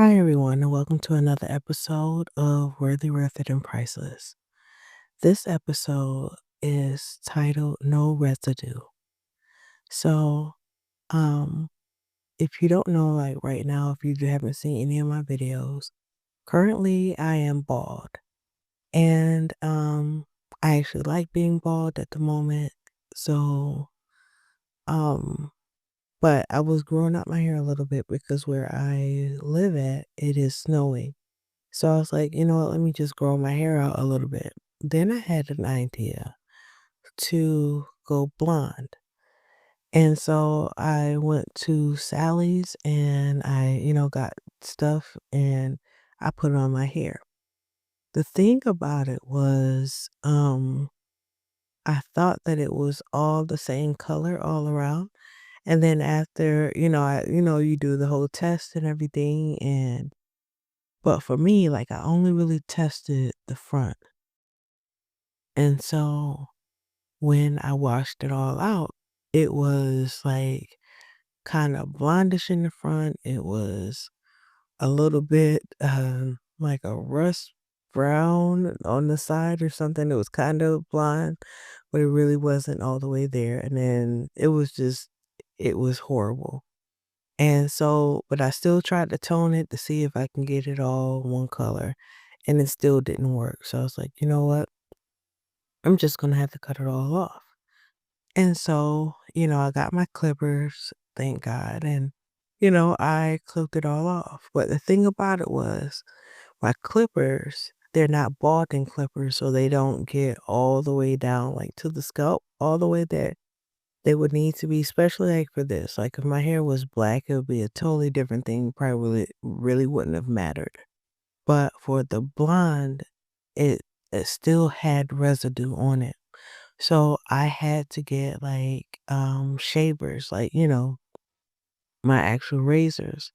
Hi, everyone, and welcome to another episode of Worthy, Worth It, and Priceless. This episode is titled No Residue. So, um, if you don't know, like right now, if you haven't seen any of my videos, currently I am bald. And I actually like being bald at the moment. So, um, but I was growing out my hair a little bit because where I live at, it is snowing. So I was like, you know what, let me just grow my hair out a little bit. Then I had an idea to go blonde. And so I went to Sally's and I got stuff and I put it on my hair. The thing about it was, I thought that it was all the same color all around. And then after, you do the whole test and everything. But for me, like I only really tested the front. And so when I washed it all out, it was like kind of blondish in the front. It was a little bit like a rust brown on the side or something. It was kind of blonde, but it really wasn't all the way there. And then it was horrible. And so, but I still tried to tone it to see if I can get it all one color, and it still didn't work. So I was like, you know what? I'm just gonna have to cut it all off. And so, I got my clippers, thank God, and I clipped it all off. But the thing about it was, my clippers, they're not balding clippers, so they don't get all the way down, like to the scalp, all the way there. They would need to be, especially like for this. Like if my hair was black, it would be a totally different thing. Probably really wouldn't have mattered. But for the blonde, it it still had residue on it. So I had to get like shavers, like, my actual razors.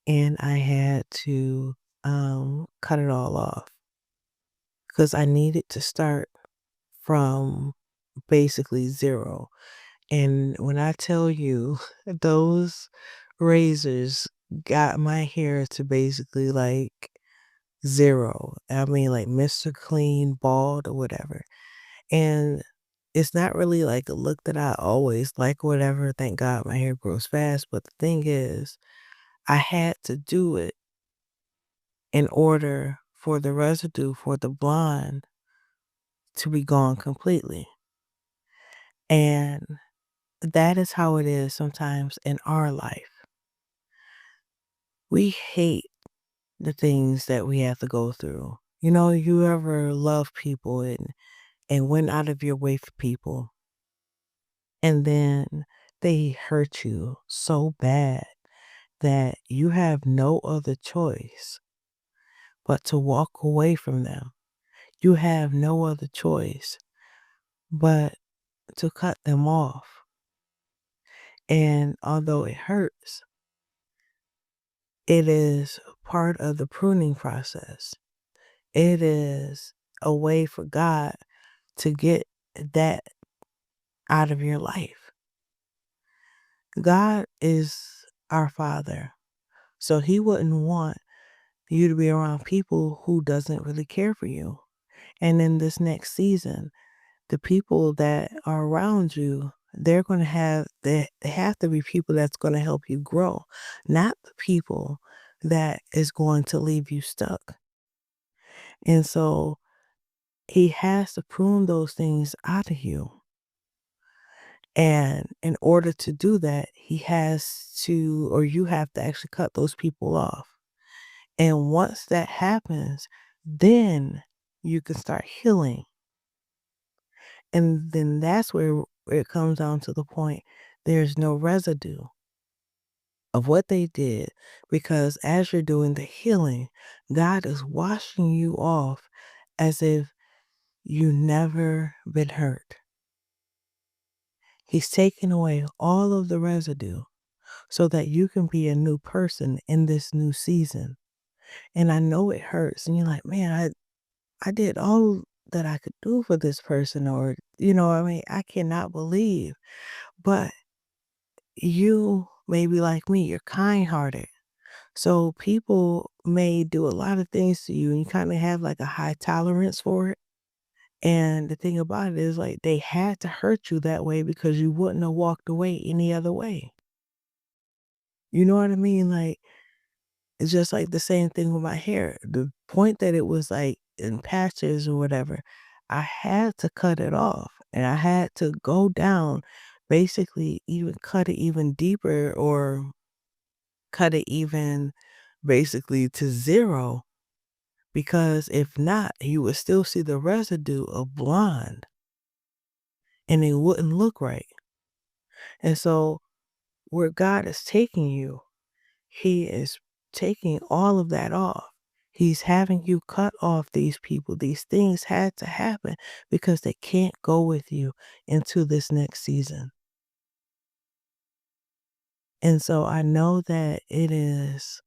And I had to cut it all off because I needed to start from basically zero. And when I tell you those razors got my hair to basically like zero. I mean like Mr. Clean, bald or whatever. And it's not really like a look that I always like or whatever. Thank God my hair grows fast. But the thing is, I had to do it in order for the residue for the blonde to be gone completely. And that is how it is sometimes in our life. We hate the things that we have to go through. You ever love people and went out of your way for people, and then they hurt you so bad that you have no other choice but to walk away from them. You have no other choice but to cut them off. And although it hurts, it is part of the pruning process. It is a way for God to get that out of your life. God is our Father. So he wouldn't want you to be around people who doesn't really care for you. And in this next season, the people that are around you, they have to be people that's going to help you grow, not the people that is going to leave you stuck. And so he has to prune those things out of you. And in order to do that, he has to, or you have to actually cut those people off. And once that happens, then you can start healing. And then that's where it comes down to the point there's no residue of what they did, because as you're doing the healing, God is washing you off as if you never been hurt. He's taking away all of the residue so that you can be a new person in this new season. And I know it hurts. And you're like, man, I did all that I could do for this person, or, I mean, I cannot believe. But you may be like me, you're kind hearted. So people may do a lot of things to you and you kind of have like a high tolerance for it. And the thing about it is like they had to hurt you that way because you wouldn't have walked away any other way. You know what I mean? Like it's just like the same thing with my hair. The point that it was like in patches or whatever, I had to cut it off and I had to go down, basically even cut it even deeper or cut it even basically to zero because if not, you would still see the residue of blonde and it wouldn't look right. And so where God is taking you, He is taking all of that off. He's having you cut off these people. These things had to happen because they can't go with you into this next season. And so I know that it is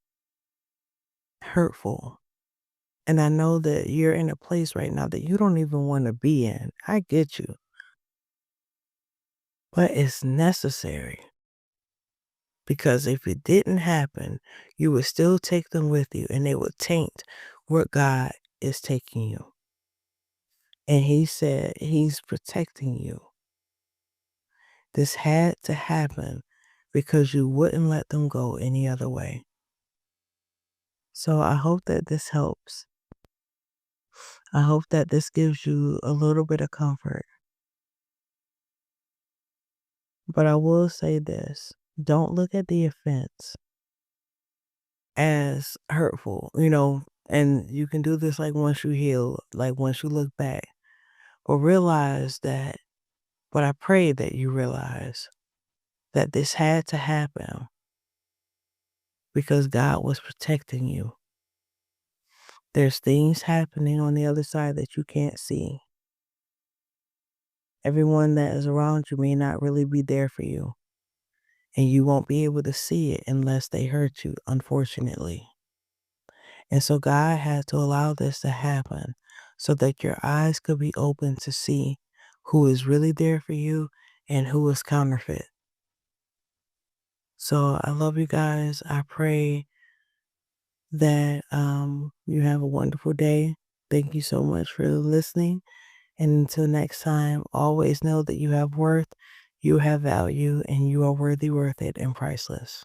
hurtful. And I know that you're in a place right now that you don't even want to be in. I get you. But it's necessary because if it didn't happen, you would still take them with you and they would taint where God is taking you. And He said He's protecting you. This had to happen because you wouldn't let them go any other way. So I hope that this helps. I hope that this gives you a little bit of comfort. But I will say this, don't look at the offense as hurtful, and you can do this like once you heal, like once you look back. But realize that, but I pray that you realize that this had to happen because God was protecting you. There's things happening on the other side that you can't see. Everyone that is around you may not really be there for you, and you won't be able to see it unless they hurt you, unfortunately. And so God had to allow this to happen so that your eyes could be open to see who is really there for you and who is counterfeit. So I love you guys. I pray that you have a wonderful day. Thank you so much for listening. And until next time, always know that you have worth, you have value, and you are worthy, worth it, and priceless.